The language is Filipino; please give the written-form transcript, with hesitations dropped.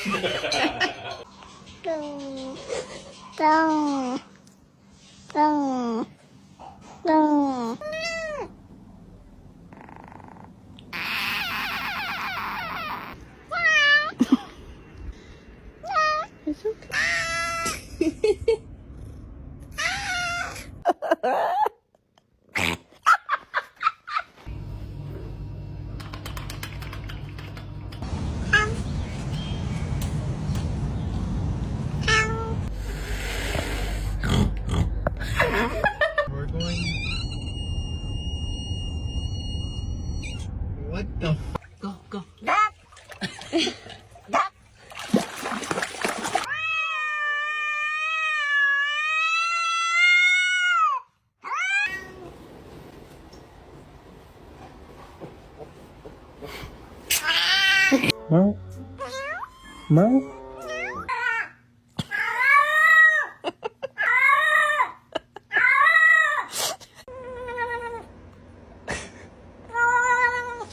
Tung, tung, tung, tung. It's okay. We're going. What the? Go, go. Mau? Mau?